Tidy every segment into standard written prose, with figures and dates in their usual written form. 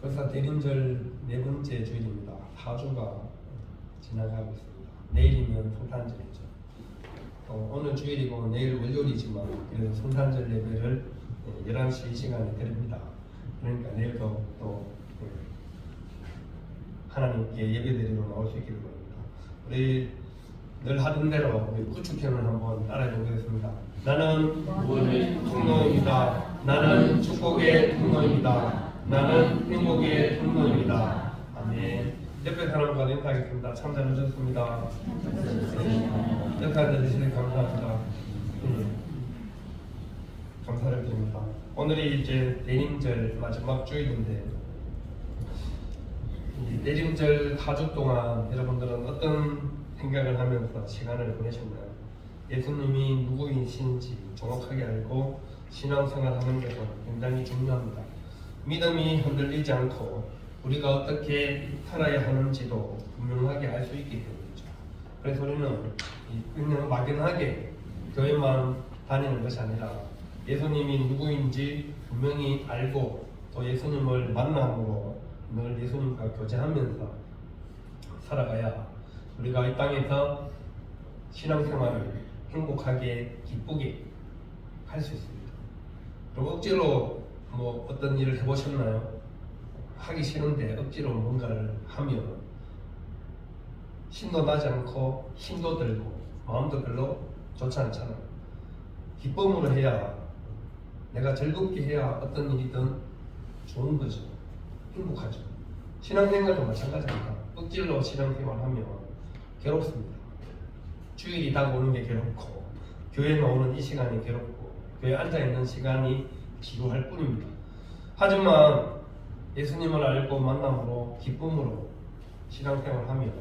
벌써 대림절 네 번째 주일입니다. 4주가 지나가고 있습니다. 내일이면 성탄절이죠. 오늘 주일이고 내일 월요일이지만 그래도 성탄절 예배를 11시 이 시간에 드립니다. 그러니까 내일도 또 하나님께 예배드리러 나올 수 있기를 바랍니다. 우리 늘 하던 대로 우리 구축편을 한번 따라해 보겠습니다. 나는 구원의 통로입니다. 나는 축복의 통로입니다. 나는 행복의 통로입니다. 아멘. 옆에 사람과 인사하겠습니다. 참 잘해주셨습니다. 옆에 앉아주시니 감사합니다. 감사를 드립니다. 오늘이 이제 대림절 마지막 주일인데 이 대림절 4주 동안 여러분들은 어떤 생각을 하면서 시간을 보내셨나요? 예수님이 누구이신지 정확하게 알고 신앙생활하는 것은 굉장히 중요합니다. 믿음이 흔들리지 않고 우리가 어떻게 살아야 하는지도 분명하게 알 수 있기 때문이죠. 그래서 우리는 그냥 막연하게 교회만 다니는 것이 아니라 예수님이 누구인지 분명히 알고 또 예수님을 만남으로 늘 예수님과 교제하면서 살아가야 우리가 이 땅에서 신앙생활을 행복하게 기쁘게 할 수 있습니다. 그리고 억지로 어떤 일을 해보셨나요? 하기 싫은데 억지로 뭔가를 하면 신도 나지 않고 힘도 들고 마음도 별로 좋지 않잖아요. 기쁨으로 해야, 내가 즐겁게 해야 어떤 일이든 좋은 거죠. 행복하죠. 신앙생활도 마찬가지입니다. 억지로 신앙생활하면 괴롭습니다. 주일이 다가오는 게 괴롭고 교회 나오는 이 시간이 괴롭고 교회에 앉아있는 시간이 지루할 뿐입니다. 하지만 예수님을 알고 만남으로 기쁨으로 신앙생활하면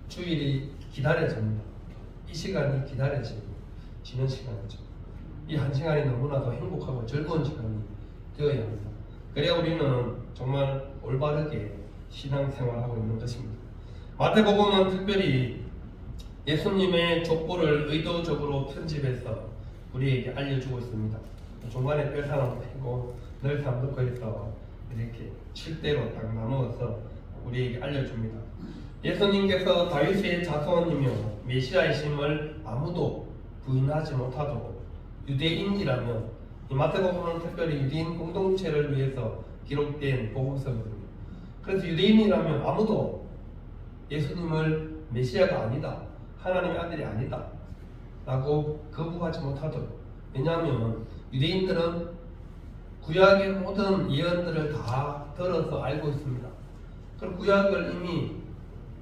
주일이 기다려집니다. 이 시간이 기다려지는 시간이죠. 이 한 시간이 너무나도 행복하고 즐거운 시간이 되어야 합니다. 그래야 우리는 정말 올바르게 신앙생활하고 있는 것입니다. 마태복음은 특별히 예수님의 족보를 의도적으로 편집해서 우리에게 알려주고 있습니다. 중간에 뺄사람 빼고 늘 삼독거에서 이렇게 7대로 딱 나누어서 우리에게 알려줍니다. 예수님께서 다윗의 자손이며 메시아이심을 아무도 부인하지 못하도록 유대인이라면, 이 마태복음은 특별히 유대인 공동체를 위해서 기록된 복음서거든요. 그래서 유대인이라면 아무도 예수님을 메시아가 아니다, 하나님의 아들이 아니다 라고 거부하지 못하도록. 왜냐하면 유대인들은 구약의 모든 예언들을 다 들어서 알고 있습니다. 그리고 구약을 이미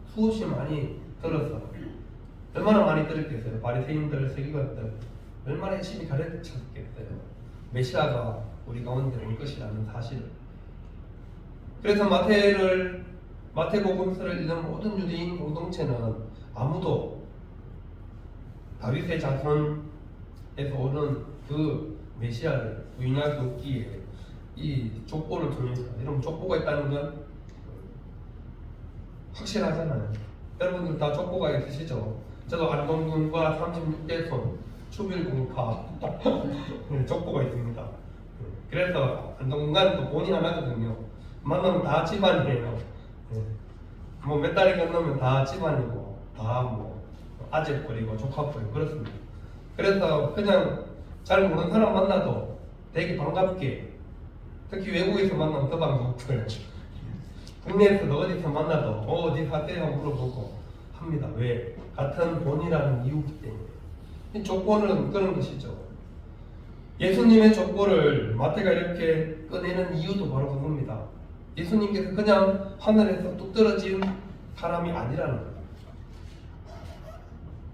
수없이 많이 들어서 얼마나 많이 들었겠어요. 바리새인들, 서기관들 얼마나 열심히 가르쳤겠어요. 메시아가 우리 가운데 올 것이라는 사실을. 그래서 마태복음서를 읽는 모든 유대인 공동체는 아무도 다윗의 자손에서 오는 그 메시아를 부인할 수 없기에 이 족보를 통해서, 여러분 족보가 있다는 건 확실하잖아요. 여러분들 다 족보가 있으시죠? 저도 안동군과 36대 손 추빌공파 족보가 있습니다. 그래서 안동군과는 또 본이 하나거든요. 만나면 다 집안이에요. 몇 달이 끝나면 다 집안이고 다 아재뻘이고 조카뻘이고 그렇습니다. 그래서 그냥 잘 모르는 사람 만나도 되게 반갑게, 특히 외국에서 만나면 더 반갑고요. 국내에서도 어디서 만나도 어디 사세요 물어보고 합니다. 왜? 같은 본이라는 이유기 때문에. 이 족보는 그런 것이죠. 예수님의 족보를 마태가 이렇게 꺼내는 이유도 바로 그겁니다. 예수님께서 그냥 하늘에서 뚝 떨어진 사람이 아니라는 거예요.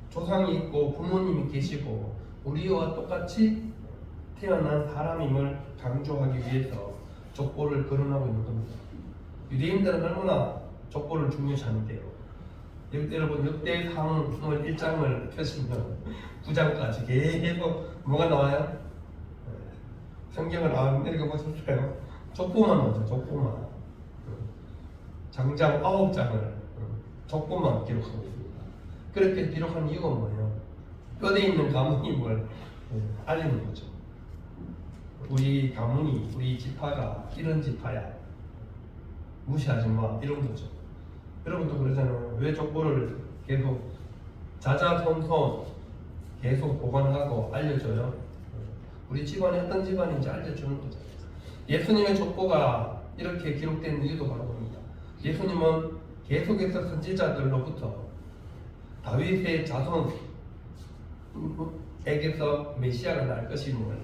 조상이 있고 부모님이 계시고 우리와 똑같이 태어난 사람임을 강조하기 위해서 족보를 거론하고 있는 겁니다. 유대인들은 얼마나 족보를 중요시하는데요. 여러분 역대상을 1장을 펴시면 9장까지 계속 뭐가 나와요? 성경을 안 읽어보셨어요? 족보만 나오죠. 족보만. 장장 9장을 족보만 기록하고 있습니다. 그렇게 기록한 이유가 뭐예요? 뼈대 있는 가문임을 알리는 거죠. 우리 가문이, 우리 지파가 이런 지파야. 무시하지 마 이런 거죠. 여러분도 그러잖아요. 왜 족보를 계속 자자손손 계속 보관하고 알려줘요? 우리 집안이 어떤 집안인지 알려주는 거죠. 예수님의 족보가 이렇게 기록된 이유도 바로 그럽니다. 예수님은 계속해서 선지자들로부터 다윗의 자손에게서 메시아가 날 것임을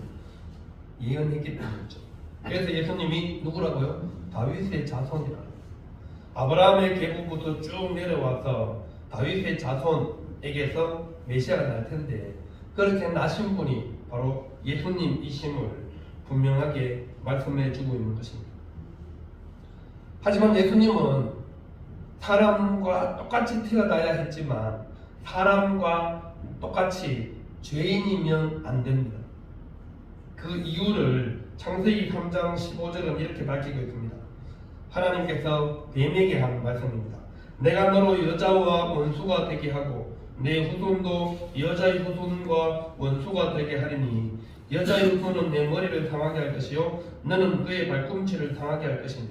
예언했기 때문이죠. 그래서 예수님이 누구라고요? 다윗의 자손이라. 아브라함의 계보부터 쭉 내려와서 다윗의 자손에게서 메시아가 날 텐데 그렇게 나신 분이 바로 예수님이심을 분명하게 말씀해 주고 있는 것입니다. 하지만 예수님은 사람과 똑같이 태어나야 했지만 사람과 똑같이 죄인이면 안 됩니다. 그 이유를 창세기 3장 15절은 이렇게 밝히고 있습니다. 하나님께서 뱀에게 한 말씀입니다. 내가 너로 여자와 원수가 되게 하고 내 후손도 여자의 후손과 원수가 되게 하리니 여자의 후손은 내 머리를 상하게 할 것이요 너는 그의 발꿈치를 상하게 할 것이니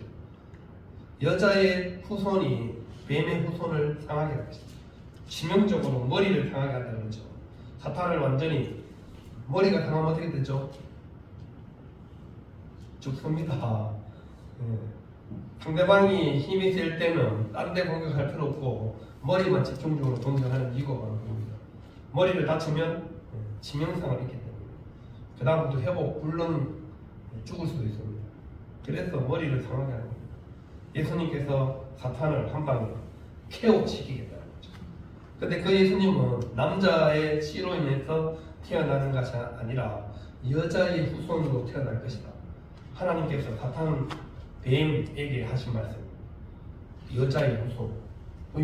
여자의 후손이 뱀의 후손을 상하게 할 것이다. 치명적으로 머리를 상하게 한다는 거죠. 사탄을 완전히 머리가 상하면 어떻게 되죠? 죽습니다. 상대방이 힘이 셀 때는 딴 데 공격할 필요 없고 머리만 집중적으로 공격하는 이유가 바로 그겁니다. 머리를 다치면 치명상을 입기 때문에 그 다음부터 회복, 불능 죽을 수도 있습니다. 그래서 머리를 상하게 하는 겁니다. 예수님께서 사탄을 한 방에 KO 시키겠다는 거죠. 근데 그 예수님은 남자의 씨로 인해서 태어나는 것이 아니라 여자의 후손으로 태어날 것이다. 하나님께서 사탄 뱀에게 하신 말씀. 여자의 후손.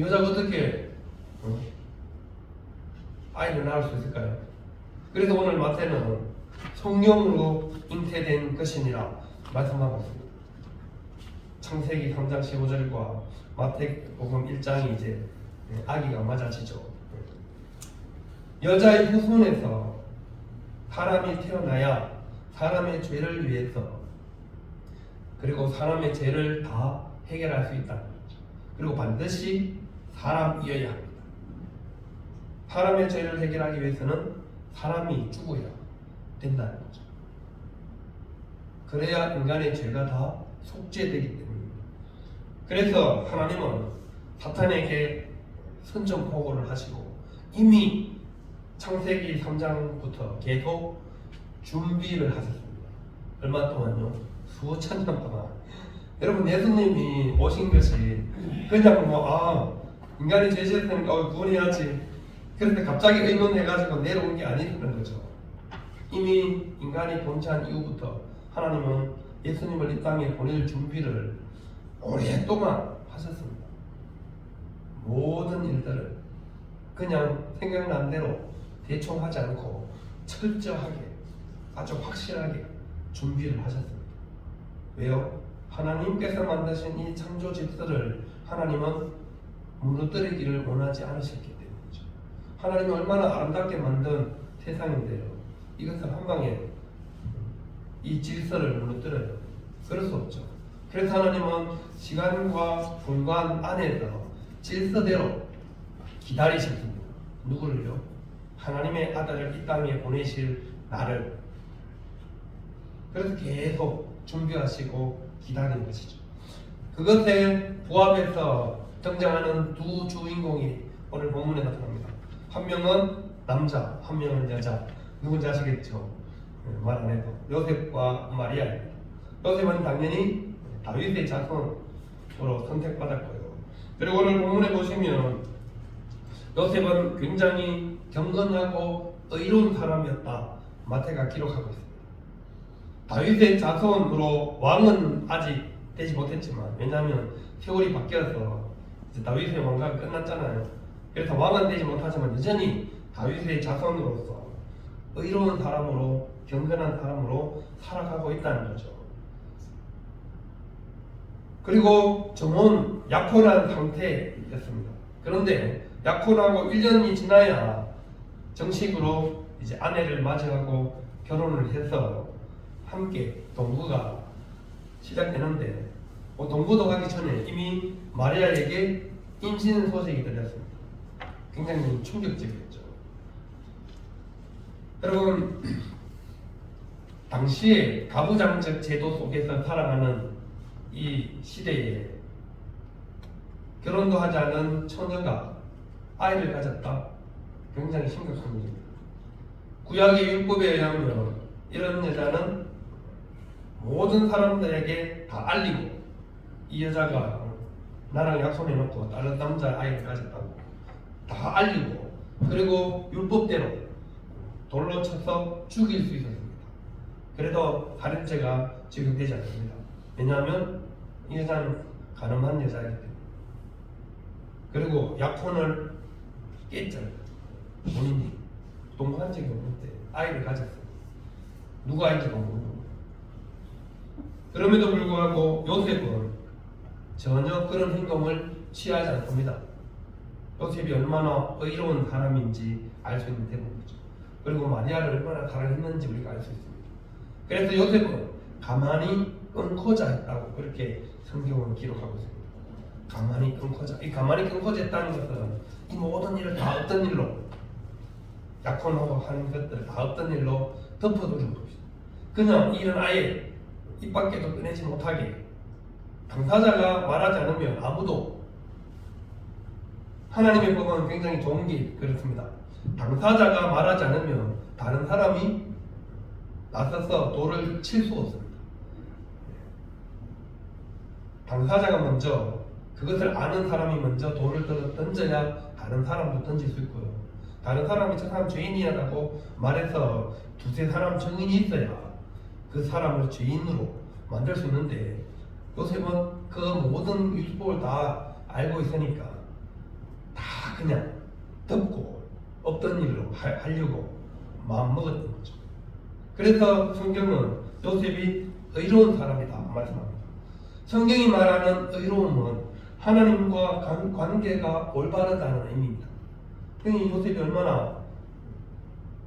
여자가 어떻게 아이를 낳을 수 있을까요? 그래서 오늘 마태는 성령으로 잉태된 것이니라 말씀하고 있습니다. 창세기 3장 15절과 마태복음 1장이 이제 아기가 맞아지죠. 여자의 후손에서 사람이 태어나야 사람의 죄를 위해서 그리고 사람의 죄를 다 해결할 수 있다는 거죠. 그리고 반드시 사람이어야 합니다. 사람의 죄를 해결하기 위해서는 사람이 죽어야 된다는 거죠. 그래야 인간의 죄가 다 속죄되기 때문입니다. 그래서 하나님은 사탄에게 선전포고를 하시고 이미 창세기 3장부터 계속 준비를 하셨습니다. 얼마 동안요? 수천 년 동안. 여러분 예수님이 오신 것이 그냥 인간이 죄 지었으니까 구원해야지 그런데 갑자기 의논해가지고 내려온 게 아니라는 거죠. 이미 인간이 범죄한 이후부터 하나님은 예수님을 이 땅에 보낼 준비를 오랫동안 하셨습니다. 모든 일들을 그냥 생각난 대로 대충 하지 않고 철저하게 아주 확실하게 준비를 하셨습니다. 왜요? 하나님께서 만드신 이 창조 질서를 하나님은 무너뜨리기를 원하지 않으셨기 때문이죠. 하나님이 얼마나 아름답게 만든 세상인데요. 이것을 한 방에 이 질서를 무너뜨려요. 그럴 수 없죠. 그래서 하나님은 시간과 공간 안에서 질서대로 기다리셨습니다. 누구를요? 하나님의 아들을 이 땅에 보내실 나를. 그래서 계속 준비하시고 기다리는 것이죠. 그것에 부합해서 등장하는 두 주인공이 오늘 본문에 나타납니다. 한 명은 남자, 한 명은 여자. 누군지 아시겠죠? 말 안 해도 요셉과 마리아입니다. 요셉은 당연히 다윗의 자손으로 선택받았고요. 그리고 오늘 본문에 보시면 요셉은 굉장히 경건하고 의로운 사람이었다. 마태가 기록하고 있습니다. 다윗의 자손으로 왕은 아직 되지 못했지만 왜냐하면 세월이 바뀌어서 이제 다윗의 왕가가 끝났잖아요. 그래서 왕은 되지 못하지만 여전히 다윗의 자손으로서 의로운 사람으로 경건한 사람으로 살아가고 있다는 거죠. 그리고 정원 약혼한 상태였습니다. 그런데 약혼하고 1년이 지나야 정식으로 이제 아내를 맞이하고 결혼을 해서 함께 동거가 시작되는데 동거도 가기 전에 이미 마리아에게 임신 소식이 들렸습니다. 굉장히 충격적이었죠. 여러분, 당시에 가부장적 제도 속에서 살아가는 이 시대에 결혼도 하지 않은 처녀가 아이를 가졌다? 굉장히 심각한 일입니다. 구약의 율법에 의하면 이런 여자는 모든 사람들에게 다 알리고, 이 여자가 나랑 약속해놓고 다른 남자 아이를 가졌다고 다 알리고, 그리고 율법대로 돌로 쳐서 죽일 수 있었습니다. 그래도 살인죄가 적용되지 않습니다. 왜냐하면 이 여자는 가늠한 여자이기 때문에. 그리고 약혼을 깼잖아요. 본인이 동거한 적이 없는데 아이를 가졌어요. 누가 아이인지도 모르고. 그럼에도 불구하고 요셉은 전혀 그런 행동을 취하지 않습니다. 요셉이 얼마나 의로운 사람인지 알 수 있는 대목이죠. 그리고 마리아를 얼마나 사랑했는지 우리가 알 수 있습니다. 그래서 요셉은 가만히 끊고자 했다고 그렇게 성경은 기록하고 있습니다. 가만히 끊고자. 이 가만히 끊고자 했다는 것은 이 모든 일을 다 없던 일로, 약혼하고 하는 것들을 다 없던 일로 덮어두는 것입니다. 그냥 이 일은 아예 입 밖에도 꺼내지 못하게, 당사자가 말하지 않으면 아무도, 하나님의 법은 굉장히 좋은 게 그렇습니다. 당사자가 말하지 않으면 다른 사람이 나서서 돌을 칠 수 없습니다. 당사자가 먼저, 그것을 아는 사람이 먼저 돌을 던져야 다른 사람도 던질 수 있고요. 다른 사람이 저 사람 죄인이라고 말해서 두세 사람 증인이 있어야 그 사람을 죄인으로 만들 수 있는데, 요셉은 그 모든 율법을 다 알고 있으니까 다 그냥 덮고 없던 일로 하려고 마음먹었던 거죠. 그래서 성경은 요셉이 의로운 사람이다 말씀합니다. 성경이 말하는 의로움은 하나님과 관계가 올바르다는 의미입니다. 그러니 요셉이 얼마나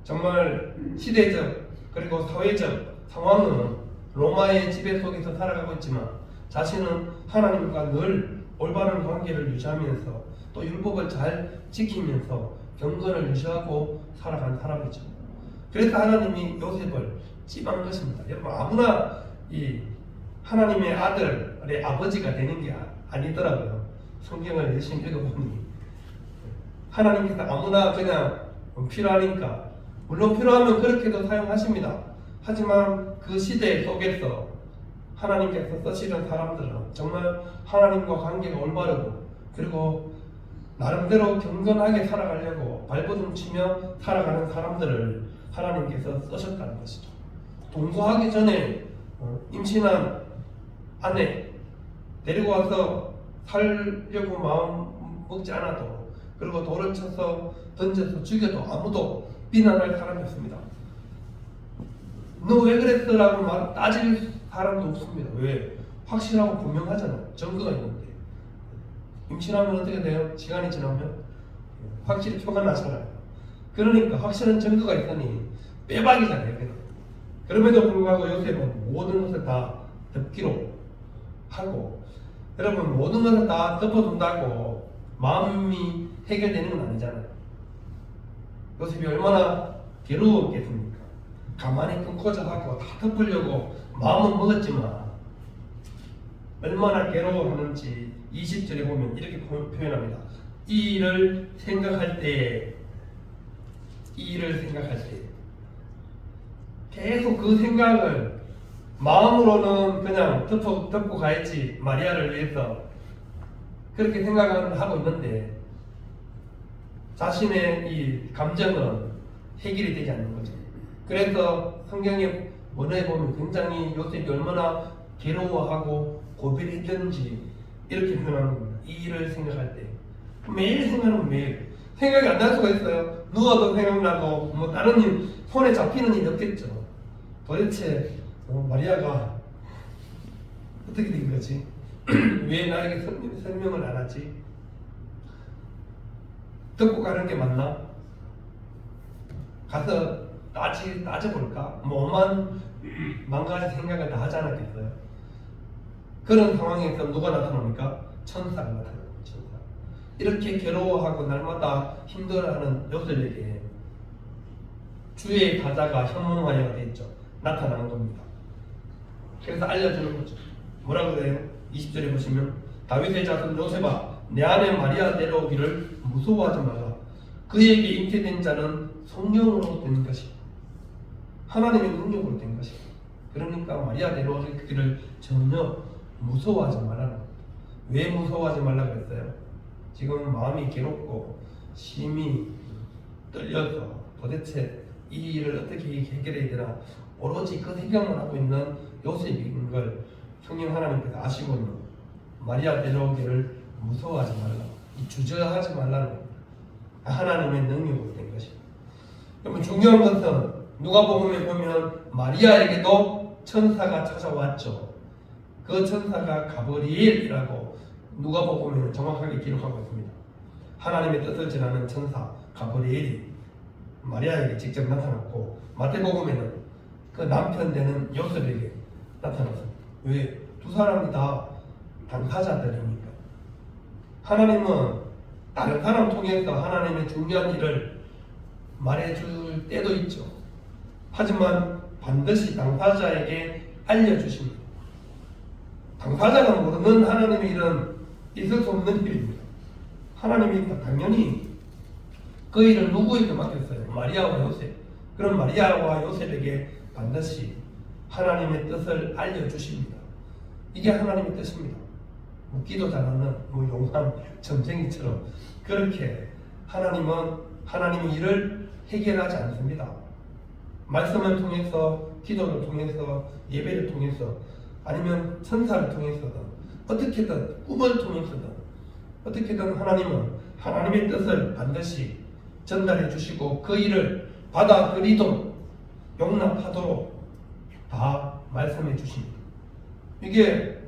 정말 시대적 그리고 사회적 상황은 로마의 지배 속에서 살아가고 있지만 자신은 하나님과 늘 올바른 관계를 유지하면서 또 율법을 잘 지키면서 경건을 유지하고 살아간 사람이죠. 그래서 하나님이 요셉을 찜한 것입니다. 여러분, 아무나 이 하나님의 아들의 아버지가 되는 게 아니더라고요. 성경을 열심히 읽어보니 하나님께서 아무나 그냥 필요하니까, 물론 필요하면 그렇게도 사용하십니다. 하지만 그 시대 속에서 하나님께서 쓰시는 사람들은 정말 하나님과 관계가 올바르고, 그리고 나름대로 경건하게 살아가려고 발버둥치며 살아가는 사람들을 하나님께서 쓰셨다는 것이죠. 동거하기 전에 임신한 아내 데리고 와서 살려고 마음 먹지 않아도, 그리고 돌을 쳐서 던져서 죽여도 아무도 비난할 사람이 없습니다. 너 왜 그랬어? 라고 따질 사람도 없습니다. 왜? 확실하고 분명하잖아요. 증거가 있는데. 임신하면 어떻게 돼요? 시간이 지나면 확실히 표가 나잖아요. 그러니까 확실한 증거가 있으니 빼박이잖아요. 그냥. 그럼에도 불구하고 요셉은 모든 것을 다 덮기로 하고, 여러분, 모든 것을 다 덮어둔다고 마음이 해결되는 건 아니잖아요. 요셉이 얼마나 괴로웠겠습니까? 가만히 끊고자 하고 다 덮으려고 마음은 먹었지만 얼마나 괴로워하는지 20절에 보면 이렇게 표현합니다. 이 일을 생각할 때 계속 그 생각을, 마음으로는 그냥 덮고 가야지 마리아를 위해서 그렇게 생각을 하고 있는데 자신의 이 감정은 해결이 되지 않는 거죠. 그래서 성경의 원어에 보면 굉장히 요셉이 얼마나 괴로워하고 고민했는지 이렇게 표현하는 겁니다. 이 일을 생각할 때 매일 생각하면 매일 생각이 안 날 수가 있어요. 누워도 생각나고 뭐 다른 일 손에 잡히는 일이 없겠죠. 도대체 마리아가 어떻게 된 거지? 왜 나에게 설명을 안 하지? 듣고 가는 게 맞나? 가서 따져볼까? 뭐만 만 가지 생각을 다 하지 않았겠어요? 그런 상황에서 누가 나타납니까? 천사가 나타납니다. 천사. 이렇게 괴로워하고 날마다 힘들어하는 요셉에게 주의 사자가 현몽하여가 되어 있죠. 나타나는 겁니다. 그래서 알려주는 거죠. 뭐라고 그래요? 20절에 보시면 다윗의 자손 요셉아 내 아내 마리아 데려오기를 무서워하지 말라. 그에게 잉태된 자는 성령으로 된 것이고 하나님의 능력으로 된 것이고 그러니까 마리아 데려오기를 전혀 무서워하지 말라는 겁니다. 왜 무서워하지 말라 그랬어요? 지금 마음이 괴롭고 심히 떨려서 도대체 이 일을 어떻게 해결해야 되나 오로지 그 생각만 하고 있는 요셉인 걸 성령 하나님께서 아시고는 마리아 데려오기를 무서워하지 말라, 주저하지 말라는 겁니다. 하나님의 능력으로 된 것입니다. 그러면 중요한 것은 누가복음에 보면 마리아에게도 천사가 찾아왔죠. 그 천사가 가브리엘이라고 누가복음에는 정확하게 기록하고 있습니다. 하나님의 뜻을 전하는 천사 가브리엘이 마리아에게 직접 나타났고 마태복음에는 그 남편 되는 요셉에게 나타났습니다. 왜? 두 사람이 다 당사자들이니까. 하나님은 다른 사람 통해서 하나님의 중요한 일을 말해줄 때도 있죠. 하지만 반드시 당사자에게 알려주십니다. 당사자가 모르는 하나님의 일은 있을 수 없는 일입니다. 하나님이 당연히 그 일을 누구에게 맡겼어요? 마리아와 요셉. 그럼 마리아와 요셉에게 반드시 하나님의 뜻을 알려주십니다. 이게 하나님의 뜻입니다. 묻기도 잘하는 용한 점쟁이처럼 그렇게 하나님은 하나님의 일을 해결하지 않습니다. 말씀을 통해서, 기도를 통해서, 예배를 통해서, 아니면 천사를 통해서든 어떻게든 꿈을 통해서든 어떻게든 하나님은 하나님의 뜻을 반드시 전달해 주시고 그 일을 받아들이도록 용납하도록 다 말씀해 주십니다. 이게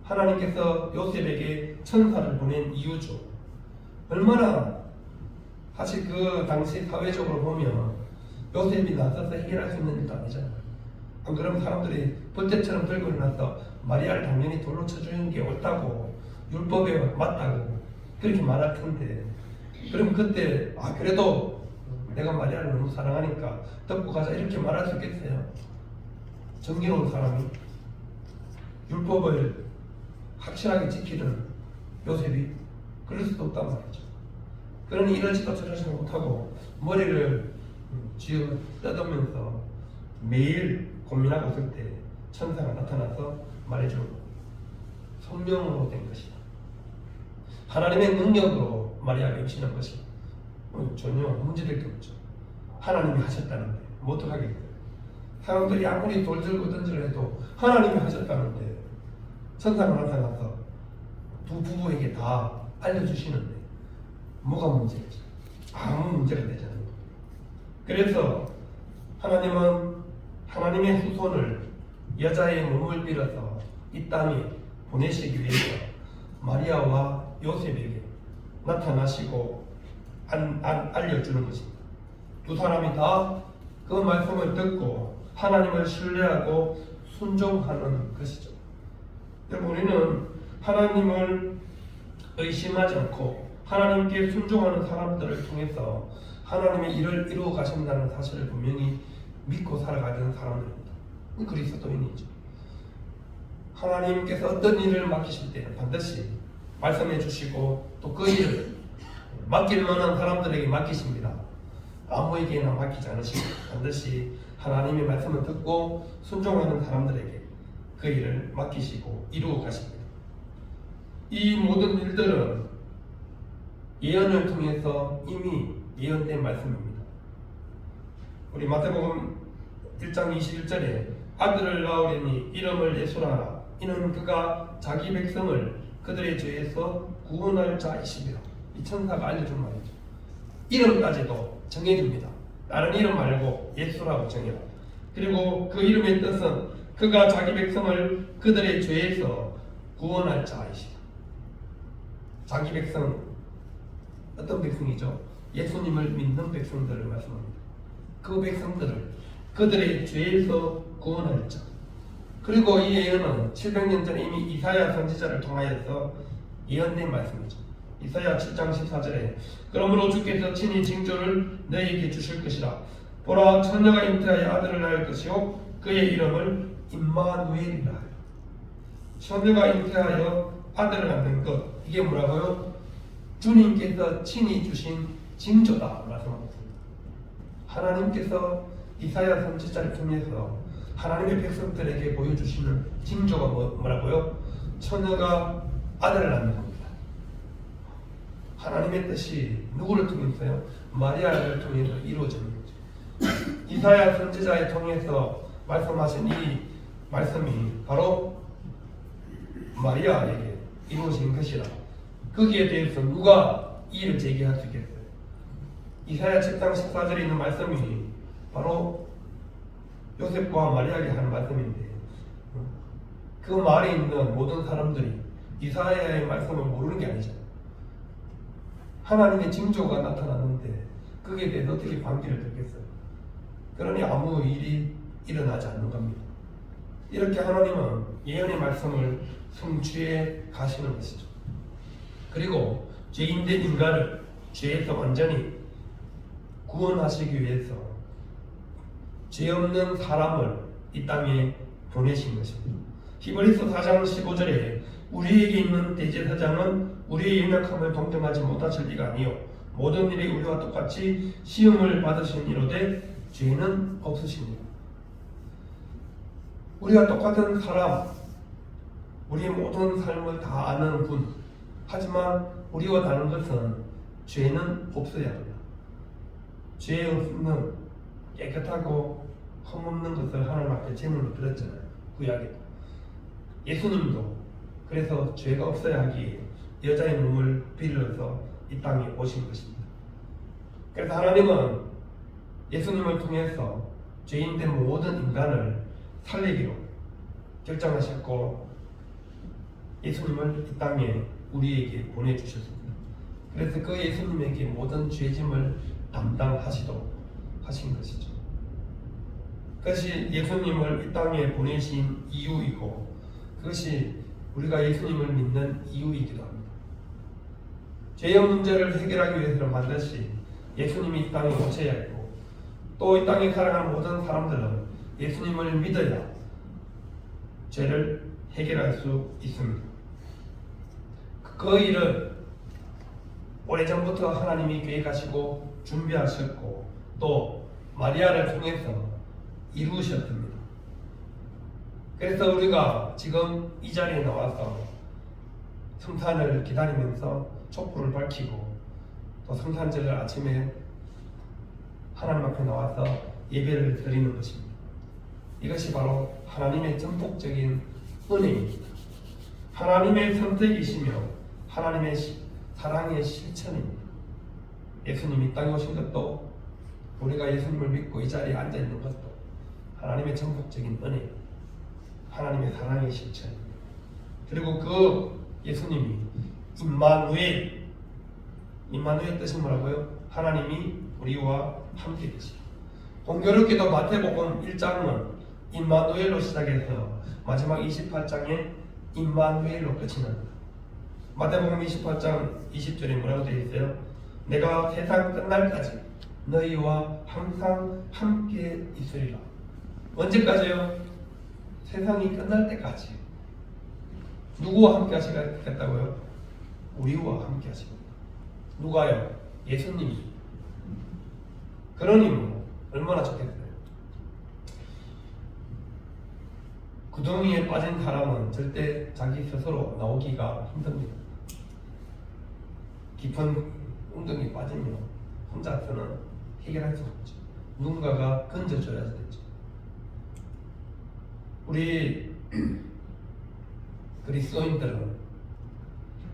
하나님께서 요셉에게 천사를 보낸 이유죠. 얼마나 사실 그 당시 사회적으로 보면 요셉이 나서서 해결할 수 있는 일도 아니잖아요. 안 그러면 사람들이 벌떼처럼 들고 일어나서 마리아를 당연히 돌로 쳐주는 게 옳다고 율법에 맞다고 그렇게 말할 텐데 그럼 그때 그래도 내가 마리아를 너무 사랑하니까 덮고 가자 이렇게 말할 수 있겠어요? 정의로운 사람이 율법을 확실하게 지키는 요셉이 그럴 수도 없단 말이죠. 그러니 이러지도 저러지도 못하고 머리를 쥐어 뜯으면서 매일 고민하고 있을 때 천사가 나타나서 말해주는 겁니다. 성령으로 된 것이다. 하나님의 능력으로 마리아가 임신한 것이 전혀 문제될 게 없죠. 하나님이 하셨다는데 뭐 어떡하겠어요. 사람들이 아무리 돌 들고 던지려 해도 하나님이 하셨다는데 천사가 나타나서 두 부부에게 다 알려주시는데 뭐가 문제겠죠? 아무 문제가 되지 않는 거예요. 그래서 하나님은 하나님의 후손을 여자의 몸을 빌어서 이 땅에 보내시기 위해서 마리아와 요셉에게 나타나시고 알려주는 것입니다. 두 사람이 다 그 말씀을 듣고 하나님을 신뢰하고 순종하는 것이죠. 여러분 우리는 하나님을 의심하지 않고 하나님께 순종하는 사람들을 통해서 하나님의 일을 이루어 가신다는 사실을 분명히 믿고 살아가는 사람들입니다. 그리스도인이죠. 하나님께서 어떤 일을 맡기실 때는 반드시 말씀해 주시고 또 그 일을 맡길 만한 사람들에게 맡기십니다. 아무에게나 맡기지 않으시고 반드시 하나님의 말씀을 듣고 순종하는 사람들에게 그 일을 맡기시고 이루어 가십니다. 이 모든 일들은 예언을 통해서 이미 예언된 말씀입니다. 우리 마태복음 1장 21절에 아들을 낳으리니 이름을 예수라 이는 그가 자기 백성을 그들의 죄에서 구원할 자이시며 이 천사가 알려준 말이죠. 이름까지도 정해줍니다. 다른 이름 말고 예수라고 정해라. 그리고 그 이름의 뜻은 그가 자기 백성을 그들의 죄에서 구원할 자이시다. 자기 백성 어떤 백성이죠? 예수님을 믿는 백성들을 말씀합니다. 그 백성들을 그들의 죄에서 구원할 자. 그리고 이 예언은 700년 전에 이미 이사야 선지자를 통하여서 예언된 말씀이죠. 이사야 7장 14절에 그러므로 주께서 친히 징조를 너희에게 주실 것이라. 보라, 처녀가 잉태하여 아들을 낳을 것이요 그의 이름을 임마누엘이라 하여. 처녀가 잉태하여 아들을 낳는 것, 이게 뭐라고요? 주님께서 친히 주신 징조다 말씀하고 있습니다. 하나님께서 이사야 선지자를 통해서 하나님의 백성들에게 보여주시는 징조가 뭐라고요? 처녀가 아들을 낳는 겁니다. 하나님의 뜻이 누구를 통해서요? 마리아를 통해서 이루어지는 거죠. 이사야 선지자를 통해서 말씀하신 이 말씀이 바로 마리아에게 이루어진 것이라. 거기에 대해서 누가 이의를 제기할 수 있겠어요? 이사야 7장 14절에 있는 말씀이 바로 요셉과 마리아에게 하는 말씀인데, 그 말에 있는 모든 사람들이 이사야의 말씀을 모르는 게 아니죠. 하나님의 징조가 나타났는데 거기에 대해서 어떻게 관계를 듣겠어요? 그러니 아무 일이 일어나지 않는 겁니다. 이렇게 하나님은 예언의 말씀을 성취해 가시는 것이죠. 그리고 죄인된 인간을 죄에서 완전히 구원하시기 위해서 죄 없는 사람을 이 땅에 보내신 것입니다. 히브리서 4장 15절에 우리에게 있는 대제사장은 우리의 연약함을 동정하지 못하실 리가 아니요 모든 일에 우리와 똑같이 시험을 받으신 이로되 죄는 없으십니다. 우리가 똑같은 사람, 우리의 모든 삶을 다 아는 분, 하지만 우리와 다른 것은 죄는 없어야 합니다. 죄 없는 깨끗하고 흠없는 것을 하나님 앞에 제물로 드렸잖아요. 구약에. 예수님도 그래서 죄가 없어야 하기에 여자의 몸을 빌려서 이 땅에 오신 것입니다. 그래서 하나님은 예수님을 통해서 죄인된 모든 인간을 살리기로 결정하셨고 예수님을 이 땅에 우리에게 보내주셨습니다. 그래서 그 예수님에게 모든 죄짐을 담당하시도록 하신 것이죠. 그것이 예수님을 이 땅에 보내신 이유이고 그것이 우리가 예수님을 믿는 이유이기도 합니다. 죄의 문제를 해결하기 위해서는 반드시 예수님이 이 땅에 오셔야 했고 또 이 땅에 살아가는 모든 사람들은 예수님을 믿어야 죄를 해결할 수 있습니다. 그 일을 오래전부터 하나님이 계획하시고 준비하셨고 또 마리아를 통해서 이루셨습니다. 그래서 우리가 지금 이 자리에 나와서 성탄을 기다리면서 촛불을 밝히고 또 성탄절을 아침에 하나님 앞에 나와서 예배를 드리는 것입니다. 이것이 바로 하나님의 전폭적인 은혜입니다. 하나님의 선택이시며 하나님의 사랑의 실천입니다. 예수님이 땅에 오신 것도 우리가 예수님을 믿고 이 자리에 앉아있는 것도 하나님의 전폭적인 은혜, 하나님의 사랑의 실천입니다. 그리고 그 예수님이 임마누엘 뜻은 뭐라고요? 하나님이 우리와 함께 계시다. 공교롭게도 마태복음 1장은 임마누엘로 시작해서 마지막 28장에 임마누엘로 끝이 납니다. 마태복음 28장 20절에 뭐라고 되어 있어요? 내가 세상 끝날까지 너희와 항상 함께 있으리라. 언제까지요? 세상이 끝날 때까지. 누구와 함께 하시겠다고요? 우리와 함께 하십니다. 누가요? 예수님이. 그러니 뭐 얼마나 좋겠어요. 구덩이에 빠진 사람은 절대 자기 스스로 나오기가 힘듭니다. 깊은 웅덩이에 빠지면 혼자서는 해결할 수 없죠. 누군가가 건져줘야 되죠. 우리 그리스도인들은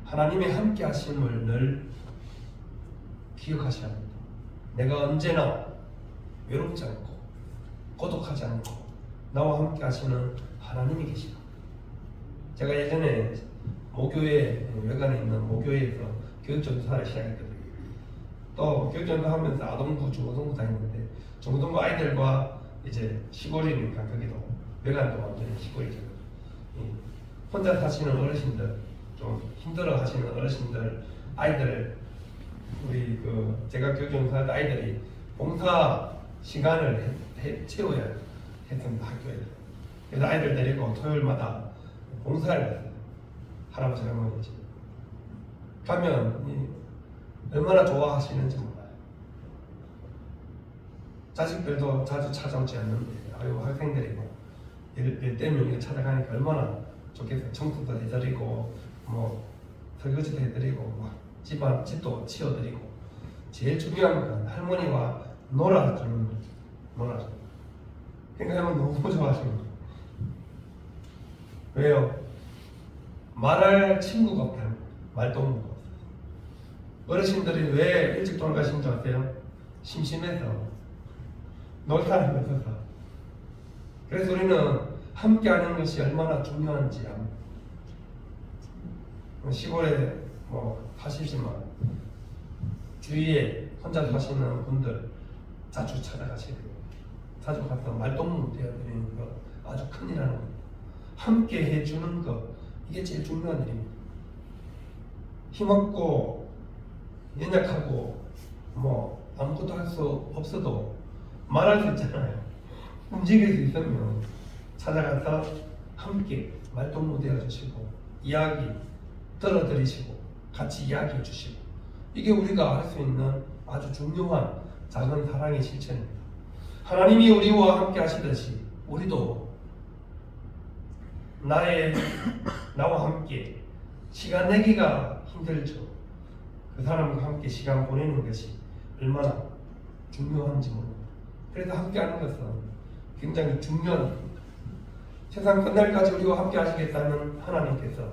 하나님의 함께 하심을 늘 기억하셔야 합니다. 내가 언제나 외롭지 않고 고독하지 않고 나와 함께 하시는 하나님이 계시다. 제가 예전에 모교회 외관에 있는 모교회에서 교육전도사를 시작했거든요. 또 교육전도 하면서 아동부, 중고등부 다녔는데 중고등부 아이들과 이제 시골이니까 거기도 외관도 완전히 시골이죠. 혼자 사시는 어르신들, 좀 힘들어 하시는 어르신들, 아이들, 우리 제가 교육용사 아이들이 봉사 시간을 채워야 했습니다, 학교에. 그래서 아이들 데리고 토요일마다 봉사를 했어요. 할아버지 할머니 집. 가면 얼마나 좋아하시는지 몰라요. 자식들도 자주 찾아오지 않는데, 아유, 학생들이 일 때문에 찾아가니까 얼마나 좋겠어요. 청소도 해드리고, 설거지도 해드리고, 집도 치워드리고. 제일 중요한 건 할머니와 놀아주는 거죠. 놀아주는 거. 그러니까 너무 좋아하시는 거예요. 왜요? 말할 친구가 없다는 거예요. 말동무가 없어요. 어르신들이 왜 일찍 돌아가신 줄 아세요? 심심해서, 놀 사람이 없어서. 그래서 우리는 함께 하는 것이 얼마나 중요한지 압니다. 시골에 사시지만 주위에 혼자 사시는 분들 자주 찾아가시고, 자주 가서 말동무 되어드리는 거 아주 큰일이라는 겁니다. 함께 해주는 것, 이게 제일 중요한 일입니다. 힘없고 연약하고 아무것도 할 수 없어도 말할 수 있잖아요. 움직일 수 있으면 찾아가서 함께 말동무 되어주시고, 이야기 들어드리시고, 같이 이야기해 주시고, 이게 우리가 할 수 있는 아주 중요한 작은 사랑의 실천입니다. 하나님이 우리와 함께 하시듯이 우리도 나와 함께 시간 내기가 힘들죠. 그 사람과 함께 시간 보내는 것이 얼마나 중요한지 모릅니다. 그래서 함께 하는 것은 굉장히 중요한 일입니다. 세상 끝날까지 우리와 함께 하시겠다는 하나님께서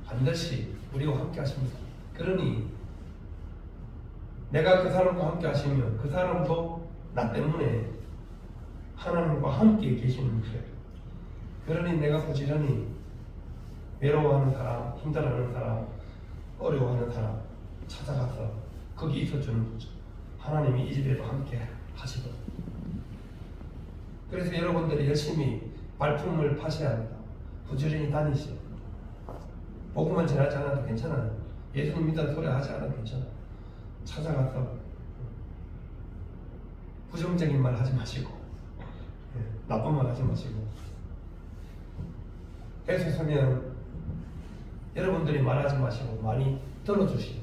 반드시 우리와 함께 하십니다. 그러니 내가 그 사람과 함께 하시면 그 사람도 나 때문에 하나님과 함께 계시는 거예요. 그러니 내가 부지런히 외로워하는 사람, 힘들어하는 사람, 어려워하는 사람 찾아가서 거기 있어주는 거죠. 하나님이 이 집에도 함께 하시거든요. 그래서 여러분들이 열심히 발품을 파셔야 합니다. 부지런히 다니시오. 복음만 전하지 않아도 괜찮아요. 예수님 믿다는 소리 하지 않아도 괜찮아요. 찾아가서 부정적인 말 하지 마시고, 나쁜 말 하지 마시고, 해서 서면 여러분들이 말하지 마시고 많이 들어주시고,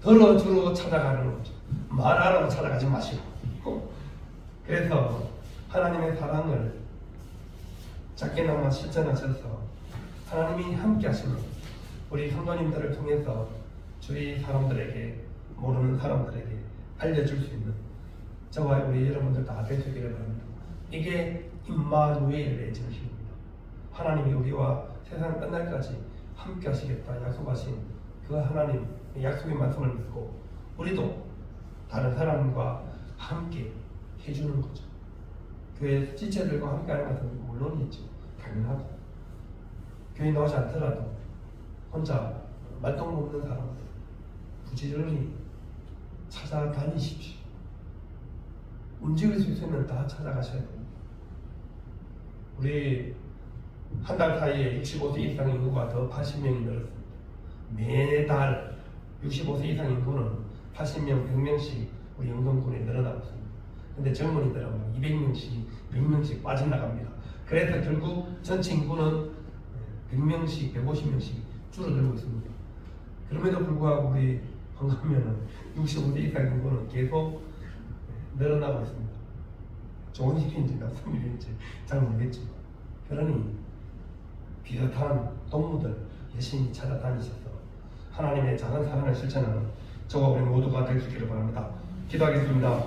들어주러 찾아가는 거죠. 말하러 찾아가지 마시고. 그래서 하나님의 사랑을 작게나마 실천하셔서 하나님이 함께 하시는 우리 성도님들을 통해서 주위 사람들에게, 모르는 사람들에게 알려줄 수 있는 저와 우리 여러분들 다 되시기를 바랍니다. 이게 임마누엘의 정신입니다. 하나님이 우리와 세상 끝날까지 함께 하시겠다 약속하신 그 하나님 약속의 말씀을 믿고 우리도 다른 사람과 함께 해주는 거죠. 교회 지체들과 함께 하는 것은 물론이죠. 당연하죠. 교회 나오지 않더라도 혼자 말동 없는 사람들 부지런히 찾아다니십시오. 움직일 수 있으면 다 찾아가셔야 됩니다. 우리 한 달 사이에 65세 이상 인구가 더 80명이 늘었습니다. 매달 65세 이상 인구는 80명, 100명씩 우리 영동군에 늘어나고 있습니다. 근데 젊은이들은 200명씩, 100명씩 빠져나갑니다. 그래서 결국 전체 인구는 100명씩, 150명씩 줄어들고 있습니다. 그럼에도 불구하고 우리 황가면은 65세 이상 인구는 계속 늘어나고 있습니다. 좋은 일인지 나쁜 일인지 잘 모르겠지만, 그러니 비슷한 동무들 열심히 찾아다니셔서 하나님의 작은 사랑을 실천하는 저와 우리 모두가 될 수 있기를 바랍니다. 기도하겠습니다.